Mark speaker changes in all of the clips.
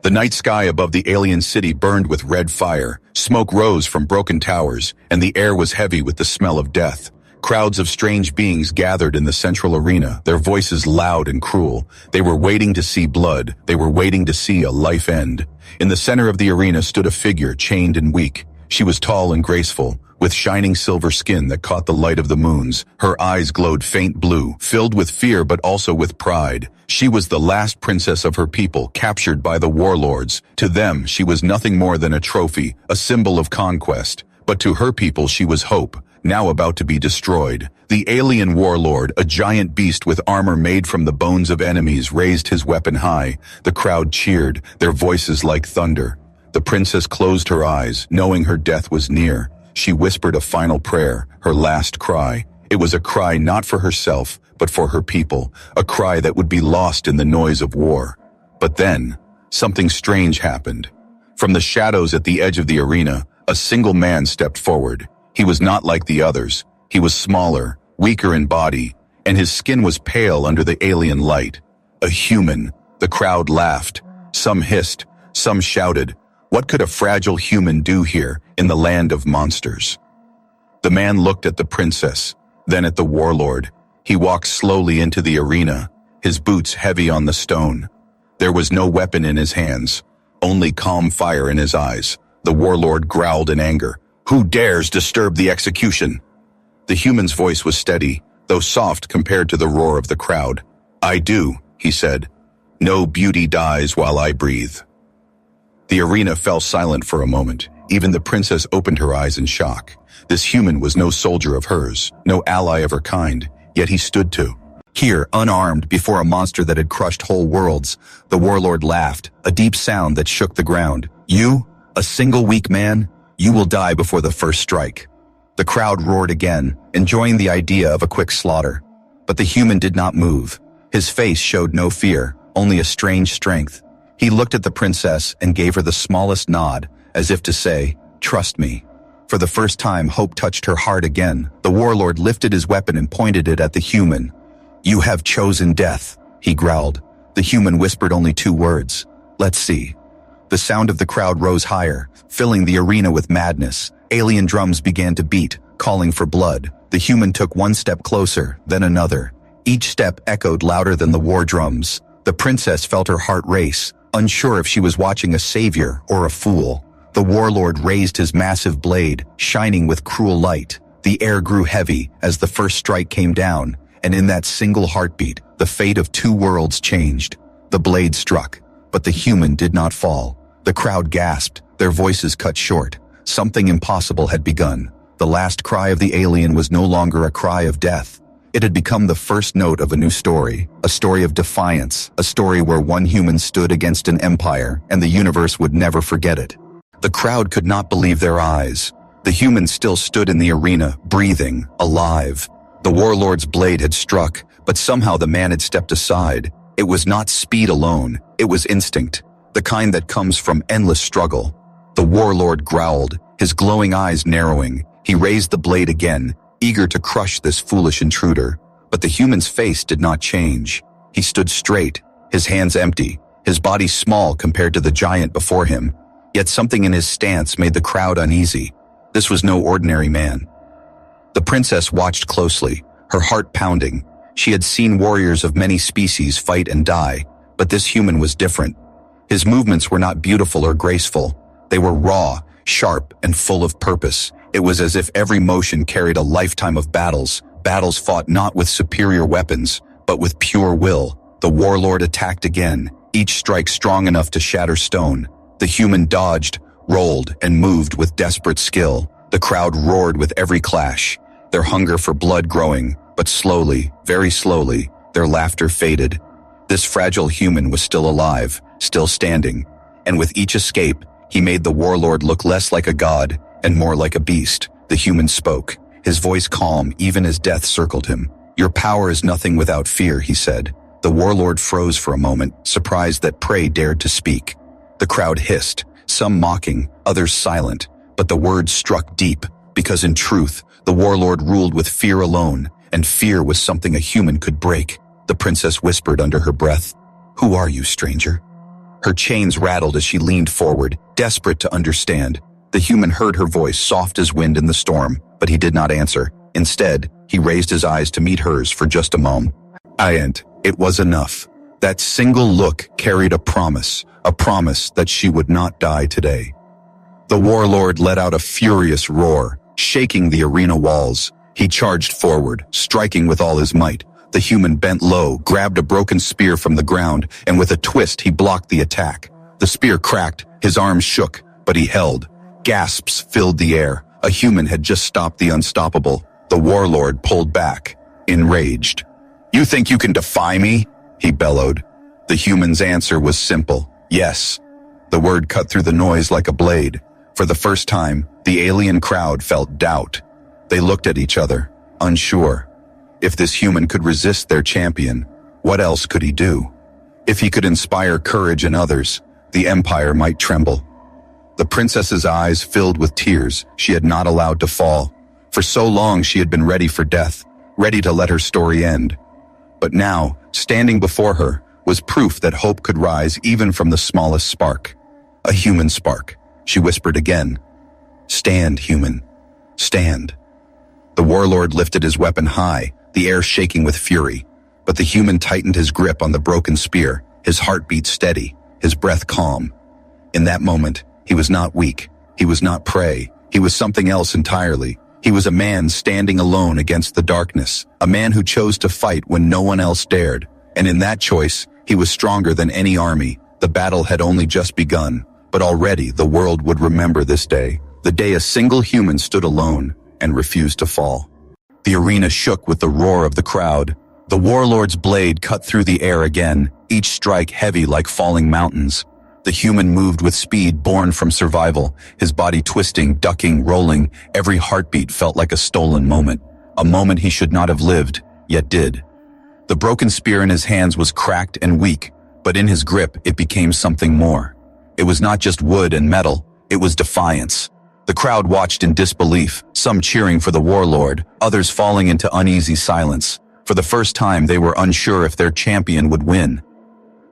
Speaker 1: The night sky above the alien city burned with red fire, smoke rose from broken towers, and the air was heavy with the smell of death. Crowds of strange beings gathered in the central arena, their voices loud and cruel. They were waiting to see blood. They were waiting to see a life end. In the center of the arena stood a figure, chained and weak. She was tall and graceful, with shining silver skin that caught the light of the moons. Her eyes glowed faint blue, filled with fear but also with pride. She was the last princess of her people, captured by the warlords. To them, she was nothing more than a trophy, a symbol of conquest. But to her people, she was hope, now about to be destroyed. The alien warlord, a giant beast with armor made from the bones of enemies, raised his weapon high. The crowd cheered, their voices like thunder. The princess closed her eyes, knowing her death was near. She whispered a final prayer, her last cry. It was a cry not for herself, but for her people, a cry that would be lost in the noise of war. But then, something strange happened. From the shadows at the edge of the arena, a single man stepped forward. He was not like the others. He was smaller, weaker in body, and his skin was pale under the alien light. A human. The crowd laughed. Some hissed. Some shouted. What could a fragile human do here in the land of monsters? The man looked at the princess, then at the warlord. He walked slowly into the arena, his boots heavy on the stone. There was no weapon in his hands, only calm fire in his eyes. The warlord growled in anger. Who dares disturb the execution? The human's voice was steady, though soft compared to the roar of the crowd. I do, he said. No beauty dies while I breathe. The arena fell silent for a moment. Even the princess opened her eyes in shock. This human was no soldier of hers, no ally of her kind, yet he stood to. Here, unarmed, before a monster that had crushed whole worlds, the warlord laughed, a deep sound that shook the ground. You, a single weak man, you will die before the first strike. The crowd roared again, enjoying the idea of a quick slaughter. But the human did not move. His face showed no fear, only a strange strength. He looked at the princess and gave her the smallest nod, as if to say, trust me. For the first time, hope touched her heart again. The warlord lifted his weapon and pointed it at the human. You have chosen death, he growled. The human whispered only 2 words. Let's see. The sound of the crowd rose higher, filling the arena with madness. Alien drums began to beat, calling for blood. The human took 1 step closer, then another. Each step echoed louder than the war drums. The princess felt her heart race, unsure if she was watching a savior or a fool. The warlord raised his massive blade, shining with cruel light. The air grew heavy as the first strike came down, and in that single heartbeat, the fate of 2 worlds changed. The blade struck, but the human did not fall. The crowd gasped, their voices cut short. Something impossible had begun. The last cry of the alien was no longer a cry of death. It had become the first note of a new story, a story of defiance, a story where one human stood against an empire, and the universe would never forget it. The crowd could not believe their eyes. The human still stood in the arena, breathing, alive. The warlord's blade had struck, but somehow the man had stepped aside. It was not speed alone, it was instinct, the kind that comes from endless struggle. The warlord growled, his glowing eyes narrowing. He raised the blade again, eager to crush this foolish intruder. But the human's face did not change. He stood straight, his hands empty, his body small compared to the giant before him. Yet something in his stance made the crowd uneasy. This was no ordinary man. The princess watched closely, her heart pounding. She had seen warriors of many species fight and die, but this human was different. His movements were not beautiful or graceful. They were raw, sharp, and full of purpose. It was as if every motion carried a lifetime of battles fought not with superior weapons, but with pure will. The warlord attacked again, each strike strong enough to shatter stone. The human dodged, rolled, and moved with desperate skill. The crowd roared with every clash, their hunger for blood growing, but slowly, very slowly, their laughter faded. This fragile human was still alive, still standing, and with each escape, he made the warlord look less like a god and more like a beast. The human spoke, his voice calm even as death circled him. Your power is nothing without fear, he said. The warlord froze for a moment, surprised that prey dared to speak. The crowd hissed, some mocking, others silent, but the words struck deep, because in truth, the warlord ruled with fear alone, and fear was something a human could break. The princess whispered under her breath, Who are you, stranger? Her chains rattled as she leaned forward, desperate to understand. The human heard her voice, soft as wind in the storm, but he did not answer. Instead, he raised his eyes to meet hers for just a moment. And it was enough. That single look carried a promise that she would not die today. The warlord let out a furious roar, shaking the arena walls. He charged forward, striking with all his might. The human bent low, grabbed a broken spear from the ground, and with a twist he blocked the attack. The spear cracked, his arms shook, but he held. Gasps filled the air. A human had just stopped the unstoppable. The warlord pulled back, enraged. "You think you can defy me?" he bellowed. The human's answer was simple, yes. The word cut through the noise like a blade. For the first time, the alien crowd felt doubt. They looked at each other, unsure. If this human could resist their champion, what else could he do? If he could inspire courage in others, the empire might tremble. The princess's eyes filled with tears she had not allowed to fall. For so long she had been ready for death, ready to let her story end. But now, standing before her, was proof that hope could rise even from the smallest spark. A human spark, she whispered again. "Stand, human. Stand." The warlord lifted his weapon high, the air shaking with fury. But the human tightened his grip on the broken spear, his heartbeat steady, his breath calm. In that moment, he was not weak. He was not prey. He was something else entirely. He was a man standing alone against the darkness, a man who chose to fight when no one else dared. And in that choice, he was stronger than any army. The battle had only just begun, but already the world would remember this day, the day a single human stood alone and refused to fall. The arena shook with the roar of the crowd. The warlord's blade cut through the air again, each strike heavy like falling mountains. The human moved with speed born from survival, his body twisting, ducking, rolling. Every heartbeat felt like a stolen moment, a moment he should not have lived, yet did. The broken spear in his hands was cracked and weak, but in his grip it became something more. It was not just wood and metal, it was defiance. The crowd watched in disbelief, some cheering for the warlord, others falling into uneasy silence. For the first time they were unsure if their champion would win.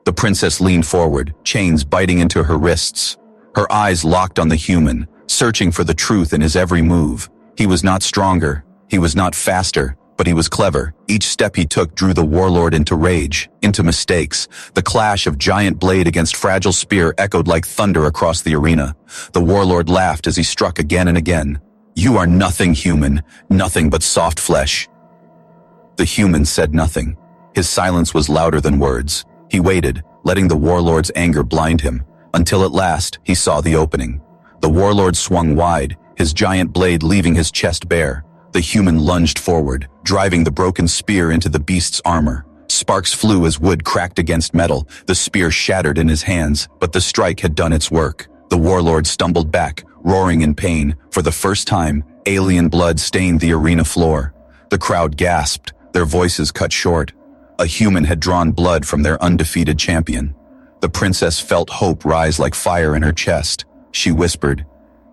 Speaker 1: The princess leaned forward, chains biting into her wrists. Her eyes locked on the human, searching for the truth in his every move. He was not stronger, he was not faster, but he was clever. Each step he took drew the warlord into rage, into mistakes. The clash of giant blade against fragile spear echoed like thunder across the arena. The warlord laughed as he struck again and again. "You are nothing, human, nothing but soft flesh." The human said nothing. His silence was louder than words. He waited, letting the warlord's anger blind him, until at last he saw the opening. The warlord swung wide, his giant blade leaving his chest bare. The human lunged forward, driving the broken spear into the beast's armor. Sparks flew as wood cracked against metal. The spear shattered in his hands, but the strike had done its work. The warlord stumbled back, roaring in pain. For the first time, alien blood stained the arena floor. The crowd gasped, their voices cut short. A human had drawn blood from their undefeated champion. The princess felt hope rise like fire in her chest. She whispered,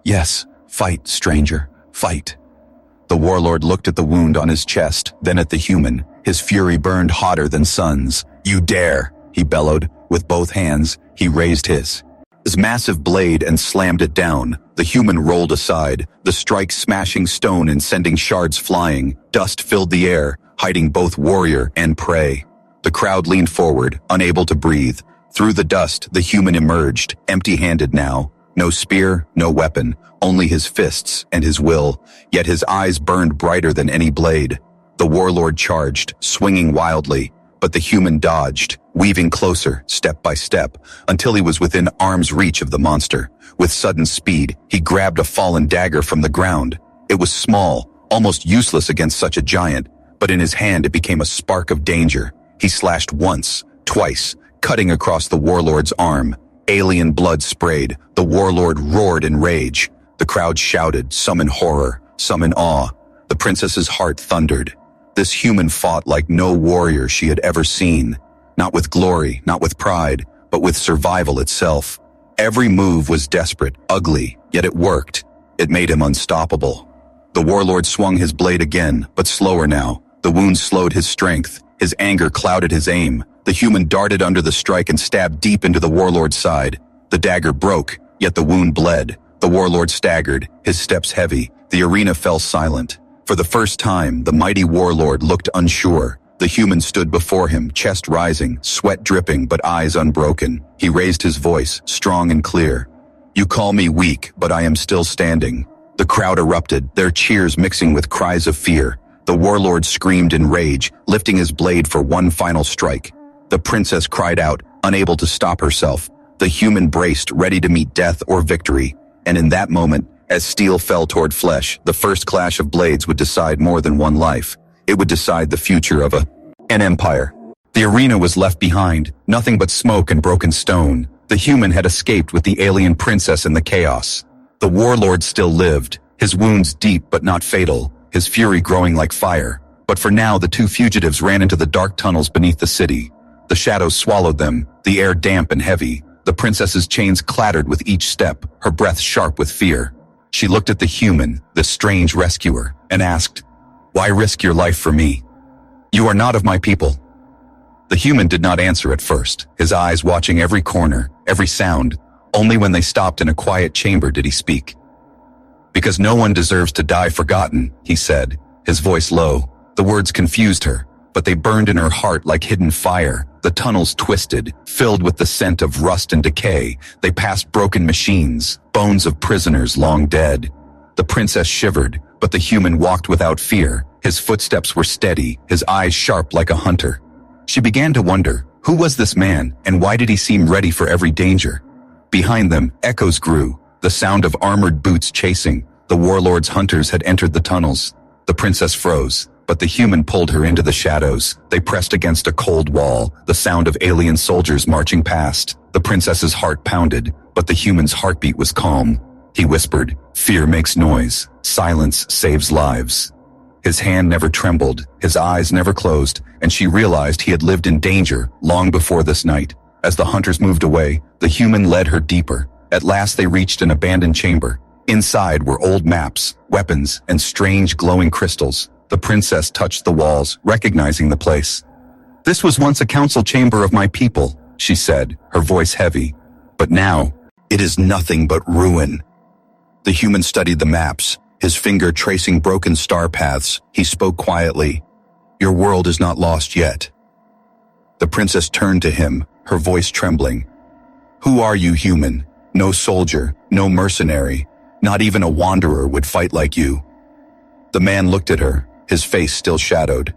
Speaker 1: "Yes, fight, stranger, fight." The warlord looked at the wound on his chest, then at the human. His fury burned hotter than suns. "You dare!" he bellowed. With both hands, he raised his massive blade and slammed it down. The human rolled aside, the strike smashing stone and sending shards flying. Dust filled the air, hiding both warrior and prey. The crowd leaned forward, unable to breathe. Through the dust, the human emerged, empty-handed now. No spear, no weapon, only his fists and his will. Yet his eyes burned brighter than any blade. The warlord charged, swinging wildly, but the human dodged, weaving closer, step by step, until he was within arm's reach of the monster. With sudden speed, he grabbed a fallen dagger from the ground. It was small, almost useless against such a giant, but in his hand it became a spark of danger. He slashed once, twice, cutting across the warlord's arm. Alien blood sprayed. The warlord roared in rage. The crowd shouted, some in horror, some in awe. The princess's heart thundered. This human fought like no warrior she had ever seen. Not with glory, not with pride, but with survival itself. Every move was desperate, ugly, yet it worked. It made him unstoppable. The warlord swung his blade again, but slower now. The wound slowed his strength. His anger clouded his aim. The The human darted under the strike and stabbed deep into the warlord's side. The dagger broke, yet the wound bled. The warlord staggered, his steps heavy. The arena fell silent. For the first time, the mighty warlord looked unsure. The human stood before him, chest rising, sweat dripping, but eyes unbroken. He raised his voice, strong and clear. "You call me weak, but I am still standing." The crowd erupted, their cheers mixing with cries of fear. The warlord screamed in rage, lifting his blade for one final strike. The princess cried out, unable to stop herself. The human braced, ready to meet death or victory. And in that moment, as steel fell toward flesh, the first clash of blades would decide more than one life. It would decide the future of an empire. The arena was left behind, nothing but smoke and broken stone. The human had escaped with the alien princess in the chaos. The warlord still lived, his wounds deep but not fatal, his fury growing like fire. But for now, the two fugitives ran into the dark tunnels beneath the city. The shadows swallowed them, the air damp and heavy. The princess's chains clattered with each step, her breath sharp with fear. She looked at the human, the strange rescuer, and asked, "Why risk your life for me? You are not of my people." The human did not answer at first, his eyes watching every corner, every sound. Only when they stopped in a quiet chamber did he speak. "Because no one deserves to die forgotten," he said, his voice low. The words confused her, but they burned in her heart like hidden fire. The tunnels twisted, filled with the scent of rust and decay. They passed broken machines, bones of prisoners long dead. The princess shivered, but the human walked without fear. His footsteps were steady, his eyes sharp like a hunter. She began to wonder, who was this man, and why did he seem ready for every danger? Behind them, echoes grew, the sound of armored boots chasing. The warlord's hunters had entered the tunnels. The princess froze, but the human pulled her into the shadows. They pressed against a cold wall, the sound of alien soldiers marching past. The princess's heart pounded, but the human's heartbeat was calm. He whispered, "Fear makes noise. Silence saves lives." His hand never trembled, his eyes never closed, and she realized he had lived in danger long before this night. As the hunters moved away, the human led her deeper. At last they reached an abandoned chamber. Inside were old maps, weapons, and strange glowing crystals. The princess touched the walls, recognizing the place. "This was once a council chamber of my people," she said, her voice heavy. "But now, it is nothing but ruin." The human studied the maps, his finger tracing broken star paths. He spoke quietly, "Your world is not lost yet." The princess turned to him, her voice trembling. "Who are you, human? No soldier, no mercenary, not even a wanderer would fight like you." The man looked at her, his face still shadowed.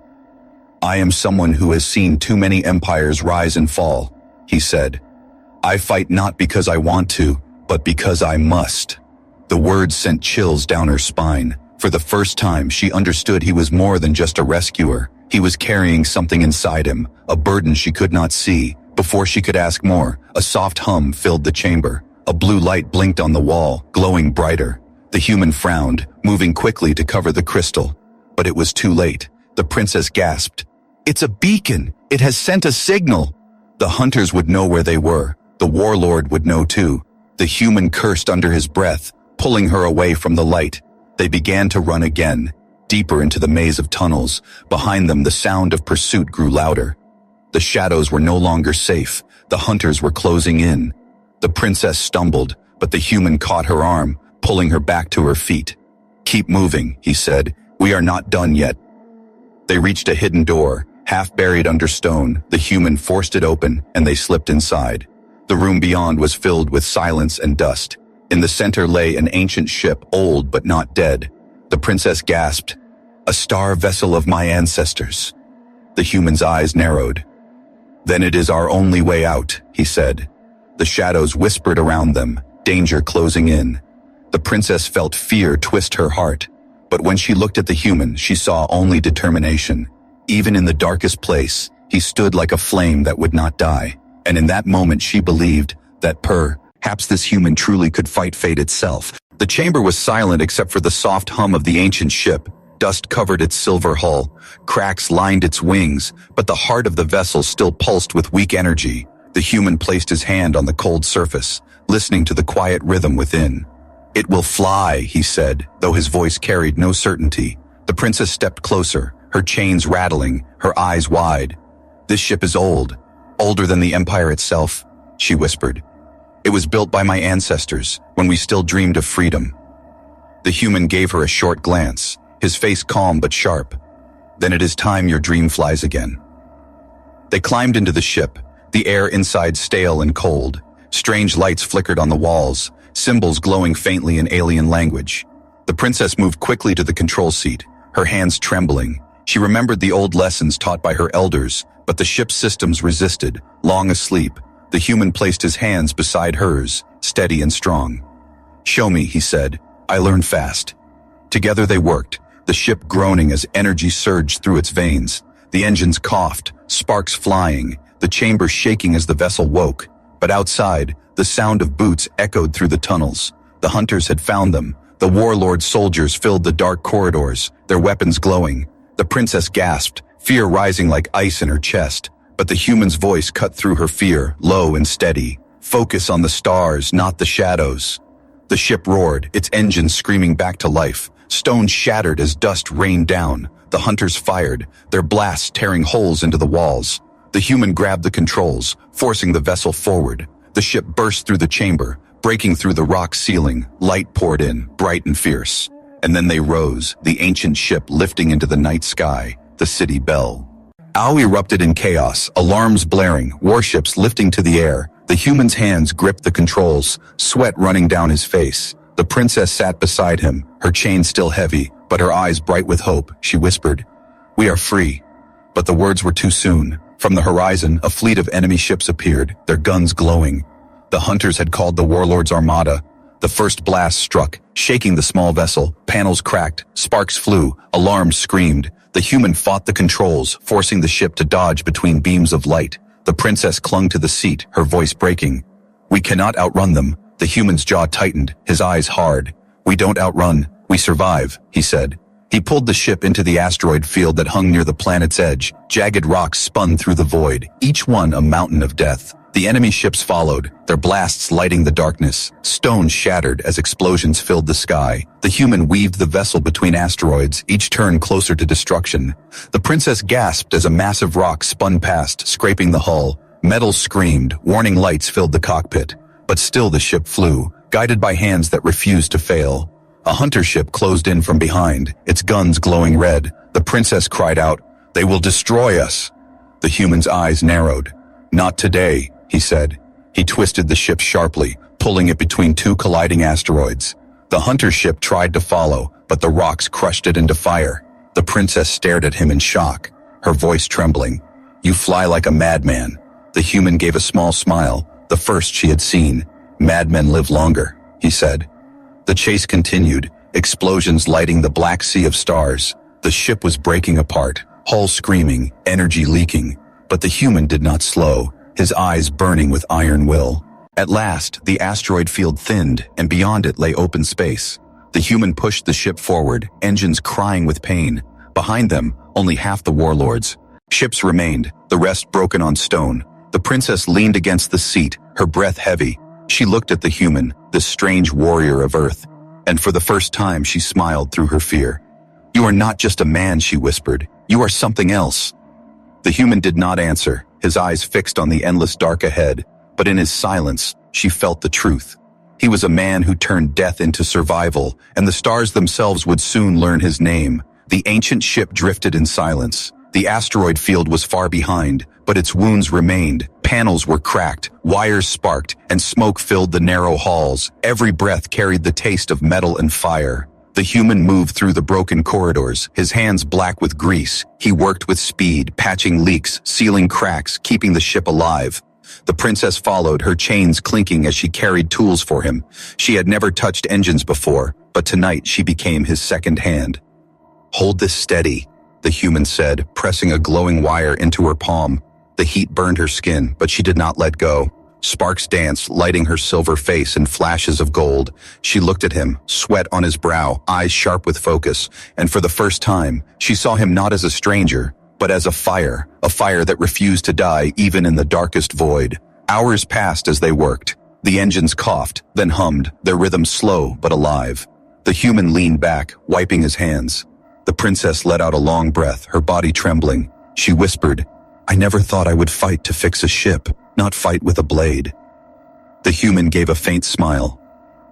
Speaker 1: "I am someone who has seen too many empires rise and fall," he said. "I fight not because I want to, but because I must." The words sent chills down her spine. For the first time, she understood he was more than just a rescuer. He was carrying something inside him, a burden she could not see. Before she could ask more, a soft hum filled the chamber. A blue light blinked on the wall, glowing brighter. The human frowned, moving quickly to cover the crystal. But it was too late. The princess gasped. "It's a beacon! It has sent a signal!" The hunters would know where they were. The warlord would know too. The human cursed under his breath, pulling her away from the light. They began to run again, deeper into the maze of tunnels. Behind them, the sound of pursuit grew louder. The shadows were no longer safe. The hunters were closing in. The princess stumbled, but the human caught her arm, pulling her back to her feet. "Keep moving," he said. "We are not done yet." They reached a hidden door, half buried under stone. The human forced it open, and they slipped inside. The room beyond was filled with silence and dust. In the center lay an ancient ship, old but not dead. The princess gasped, "A star vessel of my ancestors." The human's eyes narrowed. "Then it is our only way out," he said. The shadows whispered around them, danger closing in. The princess felt fear twist her heart. But when she looked at the human, she saw only determination. Even in the darkest place, he stood like a flame that would not die. And in that moment she believed that perhaps this human truly could fight fate itself. The chamber was silent except for the soft hum of the ancient ship. Dust covered its silver hull. Cracks lined its wings, but the heart of the vessel still pulsed with weak energy. The human placed his hand on the cold surface, listening to the quiet rhythm within. "It will fly," he said, though his voice carried no certainty. The princess stepped closer, her chains rattling, her eyes wide. "This ship is old. Older than the empire itself, she whispered. It was built by my ancestors when we still dreamed of freedom. The human gave her a short glance, his face calm but sharp. Then it is time your dream flies again. They climbed into the ship, the air inside stale and cold. Strange lights flickered on the walls, symbols glowing faintly in alien language. The princess moved quickly to the control seat, her hands trembling. She remembered the old lessons taught by her elders, but the ship's systems resisted. Long asleep, the human placed his hands beside hers, steady and strong. Show me, he said. I learn fast. Together they worked, the ship groaning as energy surged through its veins. The engines coughed, sparks flying, the chamber shaking as the vessel woke. But outside, the sound of boots echoed through the tunnels. The hunters had found them. The warlord soldiers filled the dark corridors, their weapons glowing. The princess gasped, fear rising like ice in her chest. But the human's voice cut through her fear, low and steady. Focus on the stars, not the shadows. The ship roared, its engines screaming back to life. Stone shattered as dust rained down. The hunters fired, their blasts tearing holes into the walls. The human grabbed the controls, forcing the vessel forward. The ship burst through the chamber, breaking through the rock ceiling. Light poured in, bright and fierce. And then they rose, the ancient ship lifting into the night sky, the city bell. Ao erupted in chaos, alarms blaring, warships lifting to the air. The human's hands gripped the controls, sweat running down his face. The princess sat beside him, her chain still heavy, but her eyes bright with hope. She whispered, "We are free." But the words were too soon. From the horizon, a fleet of enemy ships appeared, their guns glowing. The hunters had called the warlord's armada. The first blast struck, shaking the small vessel. Panels cracked, sparks flew, alarms screamed. The human fought the controls, forcing the ship to dodge between beams of light. The princess clung to the seat, her voice breaking. "We cannot outrun them." The human's jaw tightened, his eyes hard. "We don't outrun, we survive," he said. He pulled the ship into the asteroid field that hung near the planet's edge. Jagged rocks spun through the void, each one a mountain of death. The enemy ships followed, their blasts lighting the darkness. Stone shattered as explosions filled the sky. The human weaved the vessel between asteroids, each turn closer to destruction. The princess gasped as a massive rock spun past, scraping the hull. Metal screamed, warning lights filled the cockpit. But still the ship flew, guided by hands that refused to fail. A hunter ship closed in from behind, its guns glowing red. The princess cried out, "They will destroy us." The human's eyes narrowed. "Not today," he said. He twisted the ship sharply, pulling it between two colliding asteroids. The hunter ship tried to follow, but the rocks crushed it into fire. The princess stared at him in shock, her voice trembling. "You fly like a madman." The human gave a small smile, the first she had seen. "Madmen live longer," he said. The chase continued, explosions lighting the black sea of stars. The ship was breaking apart, hull screaming, energy leaking. But the human did not slow, his eyes burning with iron will. At last, the asteroid field thinned, and beyond it lay open space. The human pushed the ship forward, engines crying with pain. Behind them, only half the warlords. Ships remained, the rest broken on stone. The princess leaned against the seat, her breath heavy. She looked at the human, this strange warrior of Earth. And for the first time she smiled through her fear. "You are not just a man," she whispered. "You are something else." The human did not answer, his eyes fixed on the endless dark ahead. But in his silence, she felt the truth. He was a man who turned death into survival, and the stars themselves would soon learn his name. The ancient ship drifted in silence. The asteroid field was far behind, but its wounds remained. Panels were cracked, wires sparked, and smoke filled the narrow halls. Every breath carried the taste of metal and fire. The human moved through the broken corridors, his hands black with grease. He worked with speed, patching leaks, sealing cracks, keeping the ship alive. The princess followed, her chains clinking as she carried tools for him. She had never touched engines before, but tonight she became his second hand. "Hold this steady," the human said, pressing a glowing wire into her palm. The heat burned her skin, but she did not let go. Sparks danced, lighting her silver face in flashes of gold. She looked at him, sweat on his brow, eyes sharp with focus, and for the first time, she saw him not as a stranger, but as a fire that refused to die even in the darkest void. Hours passed as they worked. The engines coughed, then hummed, their rhythm slow but alive. The human leaned back, wiping his hands. The princess let out a long breath, her body trembling. She whispered, I never thought I would fight to fix a ship, not fight with a blade. The human gave a faint smile.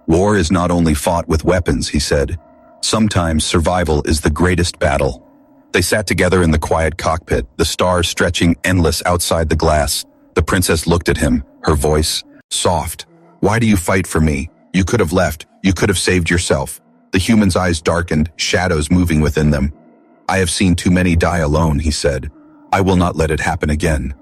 Speaker 1: War is not only fought with weapons, he said. Sometimes survival is the greatest battle. They sat together in the quiet cockpit, the stars stretching endless outside the glass. The princess looked at him, her voice soft. Why do you fight for me? You could have left. You could have saved yourself. The human's eyes darkened, shadows moving within them. I have seen too many die alone, he said. I will not let it happen again.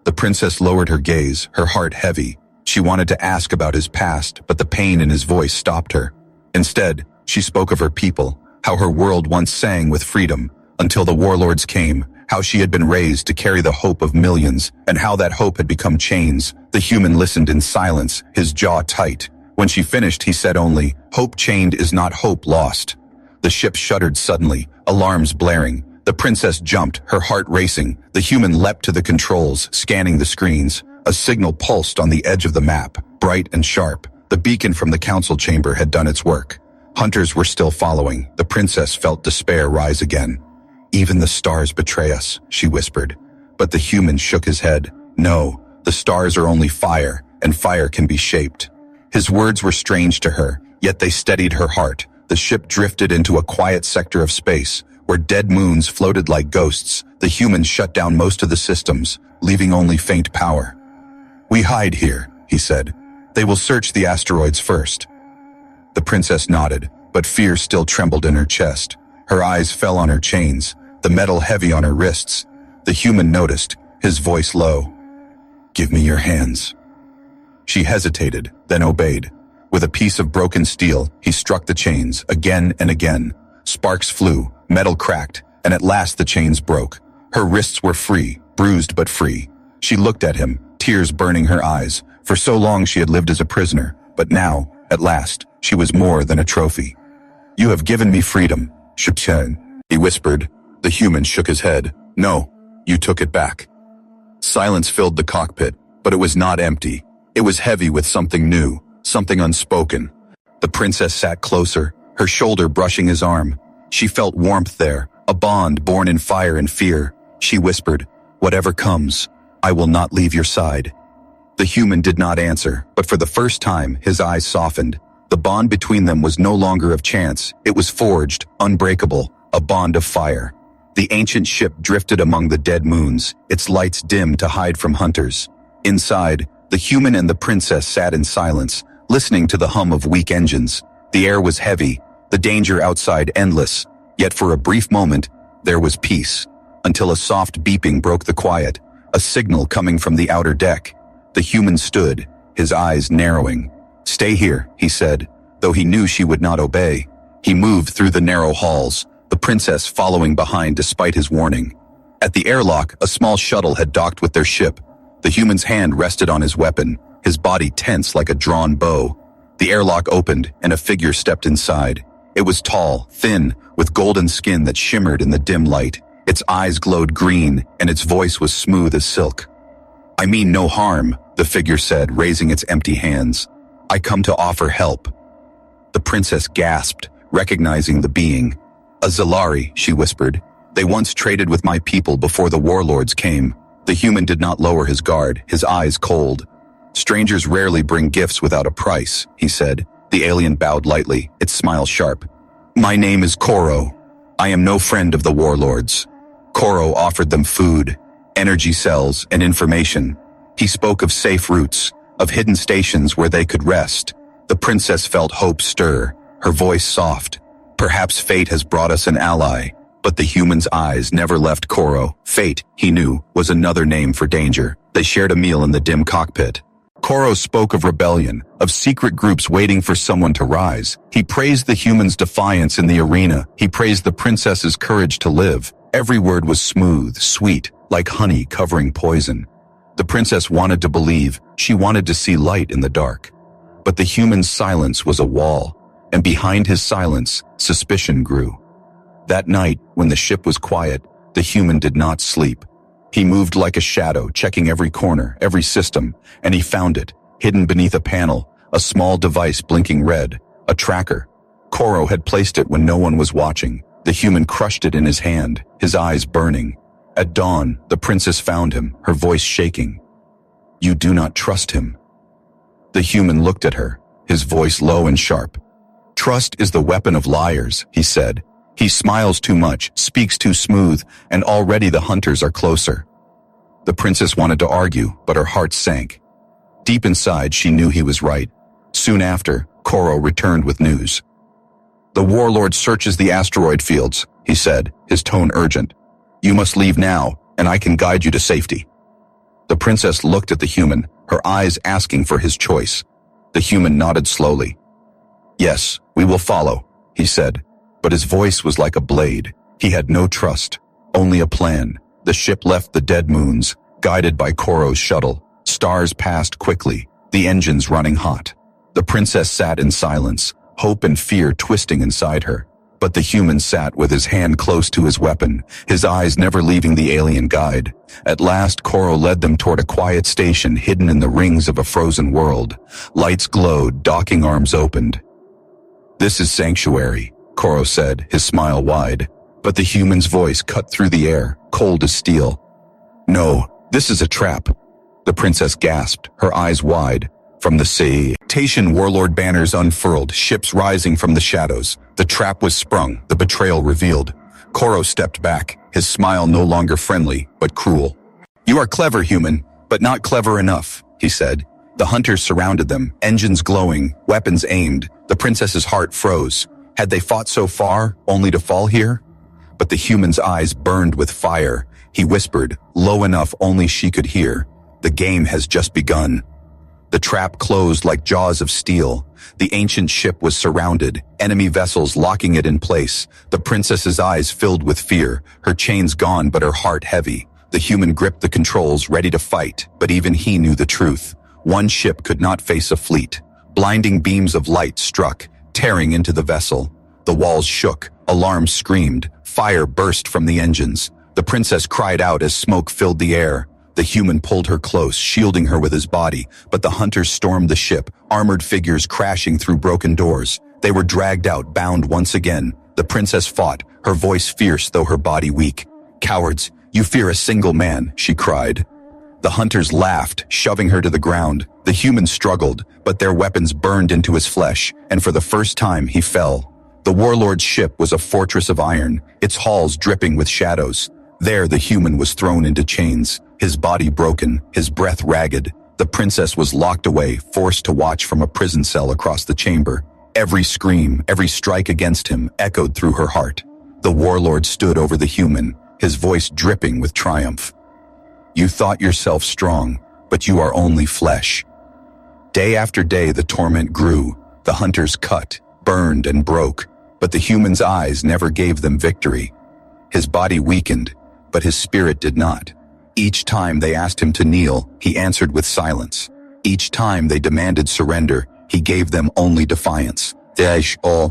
Speaker 1: The princess lowered her gaze, her heart heavy. She wanted to ask about his past, but the pain in his voice stopped her. Instead, she spoke of her people, how her world once sang with freedom, until the warlords came, how she had been raised to carry the hope of millions, and how that hope had become chains. The human listened in silence, his jaw tight. When she finished, he said only, "Hope chained is not hope lost." The ship shuddered suddenly, alarms blaring. The princess jumped, her heart racing. The human leapt to the controls, scanning the screens. A signal pulsed on the edge of the map, bright and sharp. The beacon from the council chamber had done its work. Hunters were still following. The princess felt despair rise again. Even the stars betray us, she whispered. But the human shook his head. No, the stars are only fire, and fire can be shaped. His words were strange to her, yet they steadied her heart. The ship drifted into a quiet sector of space, where dead moons floated like ghosts. The humans shut down most of the systems, leaving only faint power. We hide here, he said. They will search the asteroids first. The princess nodded, but fear still trembled in her chest. Her eyes fell on her chains, the metal heavy on her wrists. The human noticed, his voice low. Give me your hands. She hesitated, then obeyed. With a piece of broken steel, he struck the chains again and again. Sparks flew, metal cracked, and at last the chains broke. Her wrists were free, bruised but free. She looked at him, tears burning her eyes. For so long she had lived as a prisoner, but now, at last, she was more than a trophy. You have given me freedom, Shukchen, he whispered. The human shook his head. No, you took it back. Silence filled the cockpit, but it was not empty. It was heavy with something new, something unspoken. The princess sat closer, her shoulder brushing his arm. She felt warmth there, a bond born in fire and fear. She whispered, whatever comes, I will not leave your side. The human did not answer, but for the first time, his eyes softened. The bond between them was no longer of chance. It was forged, unbreakable, a bond of fire. The ancient ship drifted among the dead moons, its lights dim to hide from hunters. Inside, the human and the princess sat in silence, listening to the hum of weak engines. The air was heavy, the danger outside endless. Yet for a brief moment, there was peace, until a soft beeping broke the quiet, a signal coming from the outer deck. The human stood, his eyes narrowing. Stay here, he said, though he knew she would not obey. He moved through the narrow halls, the princess following behind despite his warning. At the airlock, a small shuttle had docked with their ship. The human's hand rested on his weapon, his body tense like a drawn bow. The airlock opened, and a figure stepped inside. It was tall, thin, with golden skin that shimmered in the dim light. Its eyes glowed green, and its voice was smooth as silk. I mean no harm, the figure said, raising its empty hands. I come to offer help. The princess gasped, recognizing the being. A Zalari, she whispered. They once traded with my people before the warlords came. The human did not lower his guard, his eyes cold. Strangers rarely bring gifts without a price, he said. The alien bowed lightly, its smile sharp. My name is Koro. I am no friend of the warlords. Koro offered them food, energy cells, and information. He spoke of safe routes, of hidden stations where they could rest. The princess felt hope stir, her voice soft. Perhaps fate has brought us an ally. But the human's eyes never left Koro. Fate, he knew, was another name for danger. They shared a meal in the dim cockpit. Koro spoke of rebellion, of secret groups waiting for someone to rise. He praised the human's defiance in the arena. He praised the princess's courage to live. Every word was smooth, sweet, like honey covering poison. The princess wanted to believe. She wanted to see light in the dark. But the human's silence was a wall, and behind his silence, suspicion grew. That night, when the ship was quiet, the human did not sleep. He moved like a shadow, checking every corner, every system, and he found it, hidden beneath a panel, a small device blinking red, a tracker. Koro had placed it when no one was watching. The human crushed it in his hand, his eyes burning. At dawn, the princess found him, her voice shaking. "You do not trust him." The human looked at her, his voice low and sharp. "Trust is the weapon of liars," he said. "He smiles too much, speaks too smooth, and already the hunters are closer." The princess wanted to argue, but her heart sank. Deep inside, she knew he was right. Soon after, Koro returned with news. "The warlord searches the asteroid fields," he said, his tone urgent. "You must leave now, and I can guide you to safety." The princess looked at the human, her eyes asking for his choice. The human nodded slowly. "Yes, we will follow," he said, but his voice was like a blade. He had no trust, only a plan. The ship left the dead moons, guided by Koro's shuttle. Stars passed quickly, the engines running hot. The princess sat in silence, hope and fear twisting inside her. But the human sat with his hand close to his weapon, his eyes never leaving the alien guide. At last, Koro led them toward a quiet station hidden in the rings of a frozen world. Lights glowed, docking arms opened. "This is Sanctuary," Koro said, his smile wide. But the human's voice cut through the air, cold as steel. "No, this is a trap." The princess gasped, her eyes wide. From the station, warlord banners unfurled, ships rising from the shadows. The trap was sprung, the betrayal revealed. Koro stepped back, his smile no longer friendly, but cruel. "You are clever, human, but not clever enough," he said. The hunters surrounded them, engines glowing, weapons aimed. The princess's heart froze. Had they fought so far, only to fall here? But the human's eyes burned with fire. He whispered, low enough only she could hear, "The game has just begun." The trap closed like jaws of steel. The ancient ship was surrounded, enemy vessels locking it in place. The princess's eyes filled with fear, her chains gone but her heart heavy. The human gripped the controls, ready to fight, but even he knew the truth. One ship could not face a fleet. Blinding beams of light struck, tearing into the vessel. The walls shook, alarms screamed, fire burst from the engines. The princess cried out as smoke filled the air. The human pulled her close, shielding her with his body, but the hunters stormed the ship, armored figures crashing through broken doors. They were dragged out, bound once again. The princess fought, her voice fierce though her body weak. "Cowards, you fear a single man," she cried. The hunters laughed, shoving her to the ground. The human struggled, but their weapons burned into his flesh, and for the first time he fell. The warlord's ship was a fortress of iron, its halls dripping with shadows. There the human was thrown into chains, his body broken, his breath ragged. The princess was locked away, forced to watch from a prison cell across the chamber. Every scream, every strike against him echoed through her heart. The warlord stood over the human, his voice dripping with triumph. "You thought yourself strong, but you are only flesh." Day after day the torment grew. The hunters cut, burned, and broke, but the human's eyes never gave them victory. His body weakened, but his spirit did not. Each time they asked him to kneel, he answered with silence. Each time they demanded surrender, he gave them only defiance. The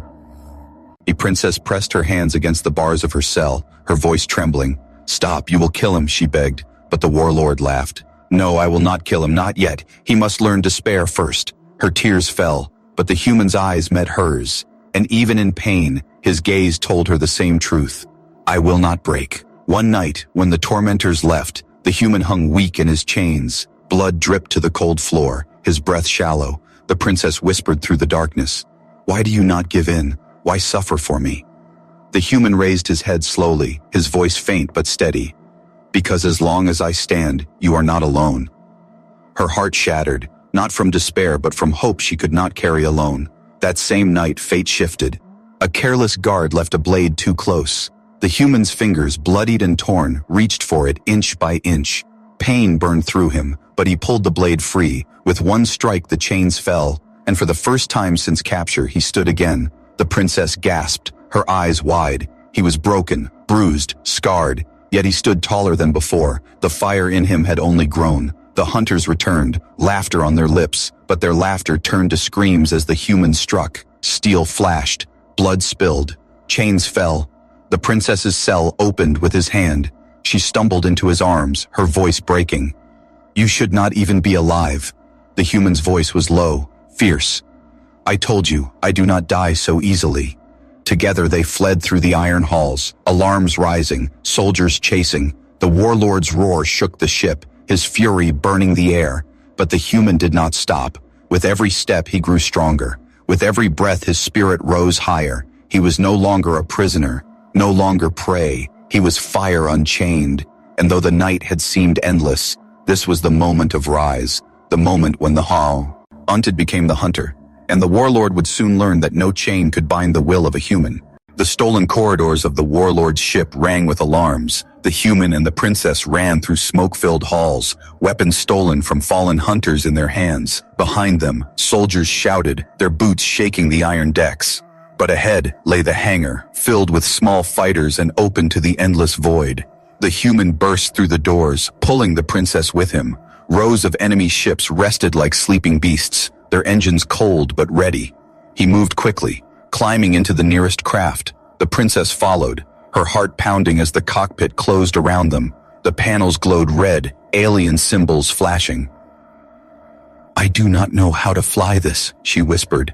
Speaker 1: princess pressed her hands against the bars of her cell, her voice trembling. "Stop, you will kill him," she begged, but the warlord laughed. "No, I will not kill him, not yet. He must learn despair first." Her tears fell, but the human's eyes met hers, and even in pain, his gaze told her the same truth. "I will not break." One night, when the tormentors left, the human hung weak in his chains. Blood dripped to the cold floor, his breath shallow. The princess whispered through the darkness, "Why do you not give in? Why suffer for me?" The human raised his head slowly, his voice faint but steady. "Because as long as I stand, you are not alone." Her heart shattered, not from despair but from hope she could not carry alone. That same night, fate shifted. A careless guard left a blade too close. The human's fingers, bloodied and torn, reached for it inch by inch. Pain burned through him, but he pulled the blade free. With one strike the chains fell, and for the first time since capture he stood again. The princess gasped, her eyes wide. He was broken, bruised, scarred, yet he stood taller than before. The fire in him had only grown. The hunters returned, laughter on their lips, but their laughter turned to screams as the human struck. Steel flashed, blood spilled, chains fell. The princess's cell opened with his hand. She stumbled into his arms, her voice breaking. "You should not even be alive." The human's voice was low, fierce. "I told you, I do not die so easily." Together they fled through the iron halls, alarms rising, soldiers chasing. The warlord's roar shook the ship, his fury burning the air. But the human did not stop. With every step he grew stronger. With every breath his spirit rose higher. He was no longer a prisoner, no longer prey. He was fire unchained. And though the night had seemed endless, this was the moment of rise, the moment when the hunted became the hunter. And the warlord would soon learn that no chain could bind the will of a human. The stolen corridors of the warlord's ship rang with alarms. The human and the princess ran through smoke-filled halls, weapons stolen from fallen hunters in their hands. Behind them, soldiers shouted, their boots shaking the iron decks. But ahead lay the hangar, filled with small fighters and open to the endless void. The human burst through the doors, pulling the princess with him. Rows of enemy ships rested like sleeping beasts, their engines cold but ready. He moved quickly, climbing into the nearest craft. The princess followed, her heart pounding as the cockpit closed around them. The panels glowed red, alien symbols flashing. "I do not know how to fly this," she whispered.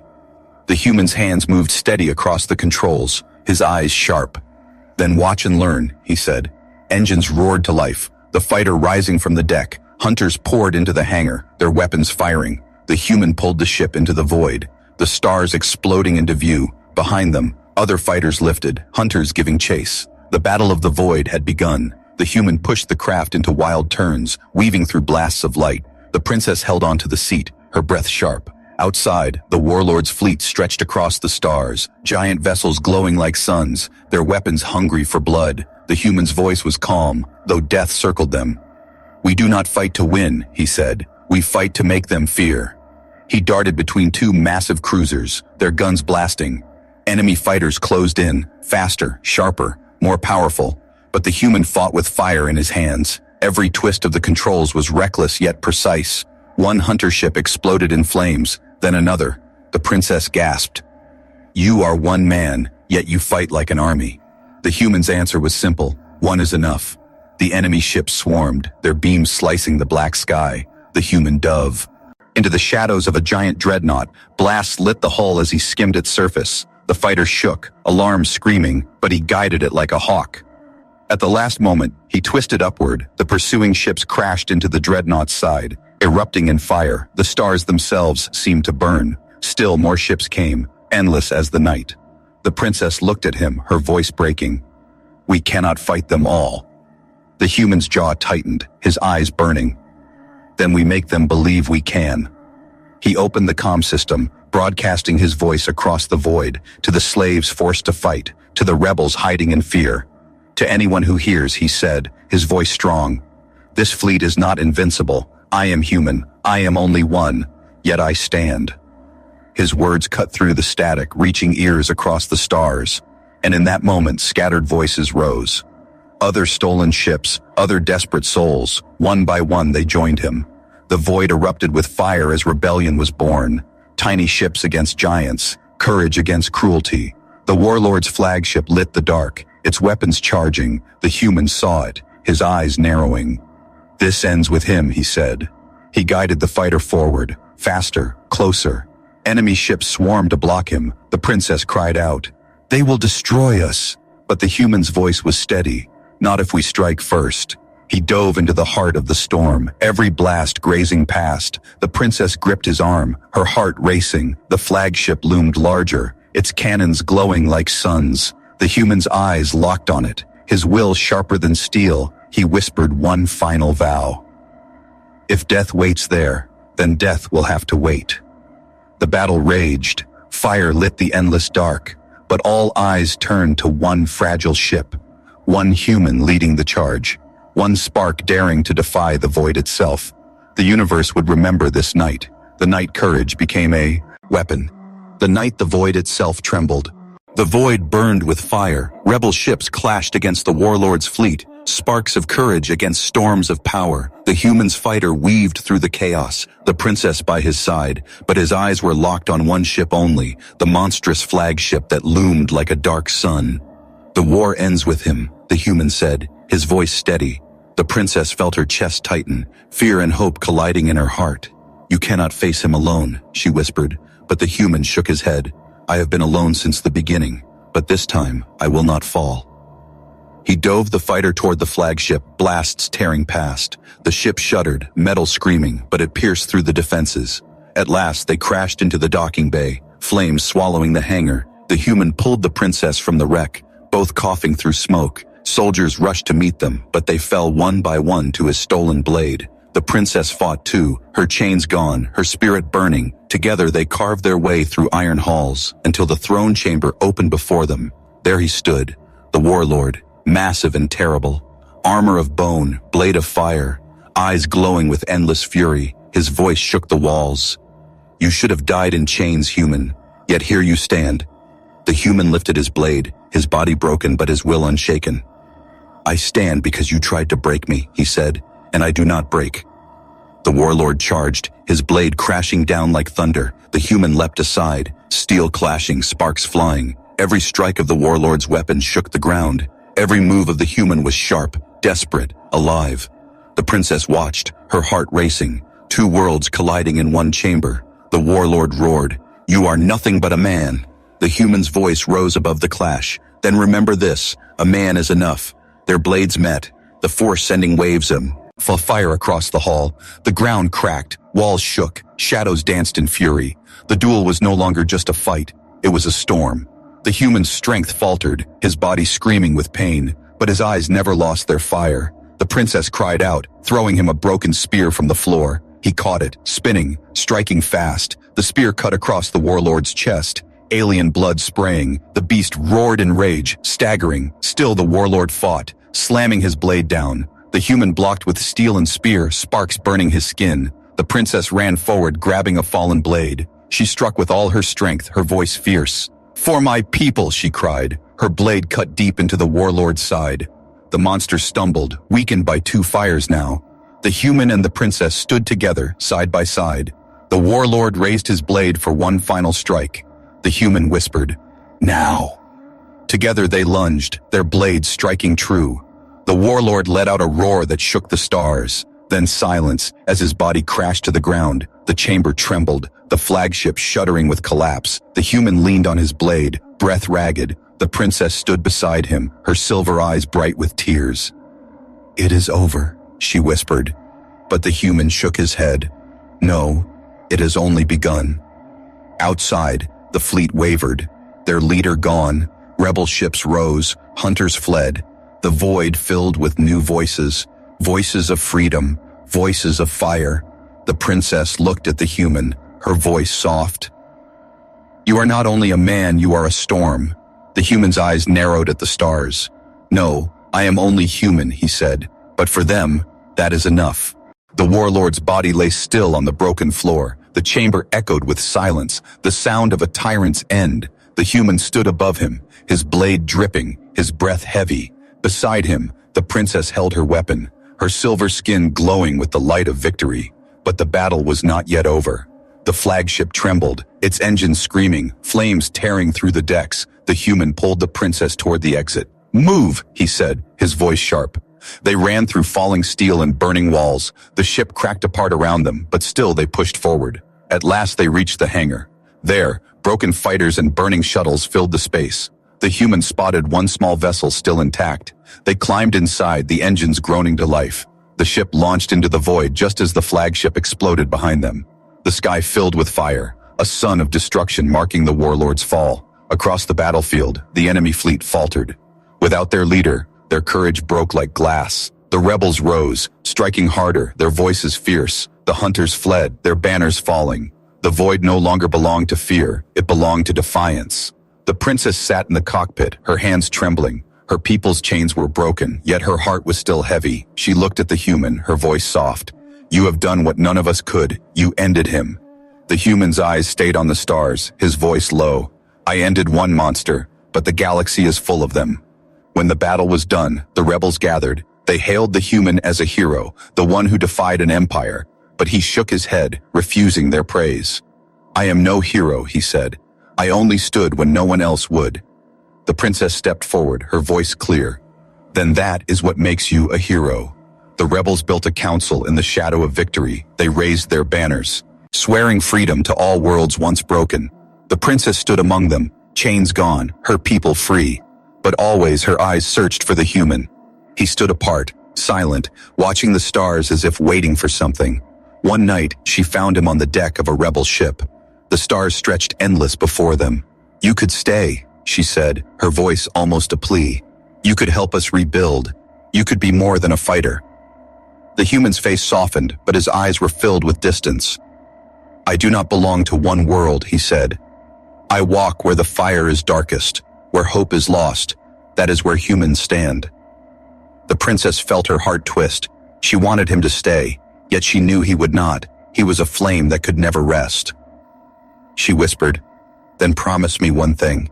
Speaker 1: The human's hands moved steady across the controls, his eyes sharp. "Then watch and learn," he said. Engines roared to life, the fighter rising from the deck. Hunters poured into the hangar, their weapons firing. The human pulled the ship into the void, the stars exploding into view. Behind them, other fighters lifted, hunters giving chase. The battle of the void had begun. The human pushed the craft into wild turns, weaving through blasts of light. The princess held onto the seat, her breath sharp. Outside, the warlord's fleet stretched across the stars, giant vessels glowing like suns, their weapons hungry for blood. The human's voice was calm, though death circled them. "We do not fight to win," he said. "We fight to make them fear." He darted between two massive cruisers, their guns blasting. Enemy fighters closed in, faster, sharper, more powerful. But the human fought with fire in his hands. Every twist of the controls was reckless yet precise. One hunter ship exploded in flames, then another. The princess gasped. "You are one man, yet you fight like an army." The human's answer was simple. One is enough. The enemy ships swarmed, their beams slicing the black sky. The human dove. Into the shadows of a giant dreadnought, blasts lit the hull as he skimmed its surface. The fighter shook, alarms screaming, but he guided it like a hawk. At the last moment, he twisted upward. The pursuing ships crashed into the dreadnought's side. Erupting in fire, the stars themselves seemed to burn. Still more ships came, endless as the night. The princess looked at him, her voice breaking. "We cannot fight them all." The human's jaw tightened, his eyes burning. "Then we make them believe we can." He opened the comm system, broadcasting his voice across the void, to the slaves forced to fight, to the rebels hiding in fear. To anyone who hears, he said, his voice strong, "This fleet is not invincible. I am human. I am only one. Yet I stand." His words cut through the static, reaching ears across the stars. And in that moment, scattered voices rose. Other stolen ships, other desperate souls, one by one they joined him. The void erupted with fire as rebellion was born. Tiny ships against giants, courage against cruelty. The warlord's flagship lit the dark, its weapons charging. The human saw it, his eyes narrowing. "This ends with him," he said. He guided the fighter forward, faster, closer. Enemy ships swarmed to block him. The princess cried out, "They will destroy us." But the human's voice was steady. "Not if we strike first." He dove into the heart of the storm, every blast grazing past. The princess gripped his arm, her heart racing. The flagship loomed larger, its cannons glowing like suns. The human's eyes locked on it, his will sharper than steel. He whispered one final vow. "If death waits there, then death will have to wait." The battle raged. Fire lit the endless dark, but all eyes turned to one fragile ship. One human leading the charge. One spark daring to defy the void itself. The universe would remember this night. The night courage became a weapon. The night the void itself trembled. The void burned with fire. Rebel ships clashed against the warlord's fleet. Sparks of courage against storms of power. The human's fighter weaved through the chaos, the princess by his side, but his eyes were locked on one ship only, the monstrous flagship that loomed like a dark sun. "The war ends with him," the human said, his voice steady. The princess felt her chest tighten, fear and hope colliding in her heart. "You cannot face him alone," she whispered, but the human shook his head. "I have been alone since the beginning, but this time I will not fall." He dove the fighter toward the flagship, blasts tearing past. The ship shuddered, metal screaming, but it pierced through the defenses. At last, they crashed into the docking bay, flames swallowing the hangar. The human pulled the princess from the wreck, both coughing through smoke. Soldiers rushed to meet them, but they fell one by one to his stolen blade. The princess fought too, her chains gone, her spirit burning. Together they carved their way through iron halls, until the throne chamber opened before them. There he stood, the warlord, massive and terrible. Armor of bone, blade of fire, eyes glowing with endless fury. His voice shook the walls. "You should have died in chains, human, yet here you stand." The human lifted his blade, his body broken but his will unshaken. "I stand because you tried to break me," he said, "and I do not break." The warlord charged, his blade crashing down like thunder. The human leapt aside, steel clashing, sparks flying. Every strike of the warlord's weapon shook the ground. Every move of the human was sharp, desperate, alive. The princess watched, her heart racing, two worlds colliding in one chamber. The warlord roared, "You are nothing but a man." The human's voice rose above the clash. "Then remember this, a man is enough." Their blades met, the force sending waves of fire across the hall. The ground cracked, walls shook, shadows danced in fury. The duel was no longer just a fight, it was a storm. The human's strength faltered, his body screaming with pain, but his eyes never lost their fire. The princess cried out, throwing him a broken spear from the floor. He caught it, spinning, striking fast. The spear cut across the warlord's chest, alien blood spraying. The beast roared in rage, staggering. Still the warlord fought, slamming his blade down. The human blocked with steel and spear, sparks burning his skin. The princess ran forward, grabbing a fallen blade. She struck with all her strength, her voice fierce. "For my people," she cried. Her blade cut deep into the warlord's side. The monster stumbled, weakened by two fires now. The human and the princess stood together, side by side. The warlord raised his blade for one final strike. The human whispered, "Now." Together they lunged, their blades striking true. The warlord let out a roar that shook the stars. Then silence, as his body crashed to the ground. The chamber trembled, the flagship shuddering with collapse. The human leaned on his blade, breath ragged. The princess stood beside him, her silver eyes bright with tears. "It is over," she whispered. But the human shook his head. "No, it has only begun." Outside, the fleet wavered, their leader gone. Rebel ships rose, hunters fled. The void filled with new voices, voices of freedom, voices of fire. The princess looked at the human, her voice soft. "You are not only a man, you are a storm." The human's eyes narrowed at the stars. "No, I am only human," he said, "but for them, that is enough." The warlord's body lay still on the broken floor. The chamber echoed with silence, the sound of a tyrant's end. The human stood above him, his blade dripping, his breath heavy. Beside him, the princess held her weapon, her silver skin glowing with the light of victory. But the battle was not yet over. The flagship trembled, its engines screaming, flames tearing through the decks. The human pulled the princess toward the exit. "Move," he said, his voice sharp. They ran through falling steel and burning walls. The ship cracked apart around them, but still they pushed forward. At last they reached the hangar. There, broken fighters and burning shuttles filled the space. The human spotted one small vessel still intact. They climbed inside, the engines groaning to life. The ship launched into the void just as the flagship exploded behind them. The sky filled with fire, a sun of destruction marking the warlord's fall. Across the battlefield, the enemy fleet faltered. Without their leader, their courage broke like glass. The rebels rose, striking harder, their voices fierce. The hunters fled, their banners falling. The void no longer belonged to fear, it belonged to defiance. The princess sat in the cockpit, her hands trembling. Her people's chains were broken, yet her heart was still heavy. She looked at the human, her voice soft. "You have done what none of us could. You ended him." The human's eyes stayed on the stars, his voice low. "I ended one monster, but the galaxy is full of them." When the battle was done, the rebels gathered. They hailed the human as a hero, the one who defied an empire. But he shook his head, refusing their praise. "I am no hero," he said. "I only stood when no one else would." The princess stepped forward, her voice clear. "Then that is what makes you a hero." The rebels built a council in the shadow of victory. They raised their banners, swearing freedom to all worlds once broken. The princess stood among them, chains gone, her people free. But always her eyes searched for the human. He stood apart, silent, watching the stars as if waiting for something. One night, she found him on the deck of a rebel ship. The stars stretched endless before them. "You could stay," she said, her voice almost a plea. "You could help us rebuild. You could be more than a fighter." The human's face softened, but his eyes were filled with distance. "I do not belong to one world," he said. "I walk where the fire is darkest, where hope is lost. That is where humans stand." The princess felt her heart twist. She wanted him to stay, yet she knew he would not. He was a flame that could never rest. She whispered, "Then promise me one thing."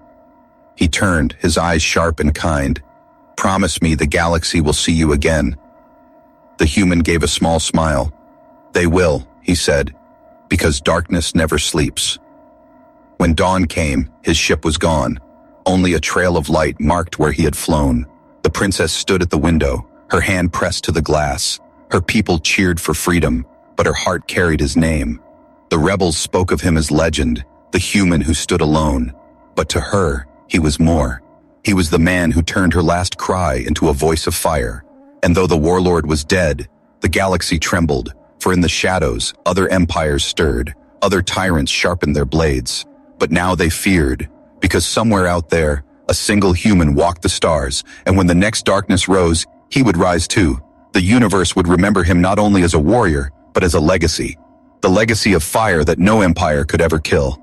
Speaker 1: He turned, his eyes sharp and kind. "Promise me the galaxy will see you again." The human gave a small smile. "They will," he said, "because darkness never sleeps." When dawn came, his ship was gone. Only a trail of light marked where he had flown. The princess stood at the window, her hand pressed to the glass. Her people cheered for freedom, but her heart carried his name. The rebels spoke of him as legend, the human who stood alone. But to her, he was more. He was the man who turned her last cry into a voice of fire. And though the warlord was dead, the galaxy trembled, for in the shadows, other empires stirred, other tyrants sharpened their blades. But now they feared, because somewhere out there, a single human walked the stars, and when the next darkness rose, he would rise too. The universe would remember him not only as a warrior, but as a legacy. The legacy of fire that no empire could ever kill.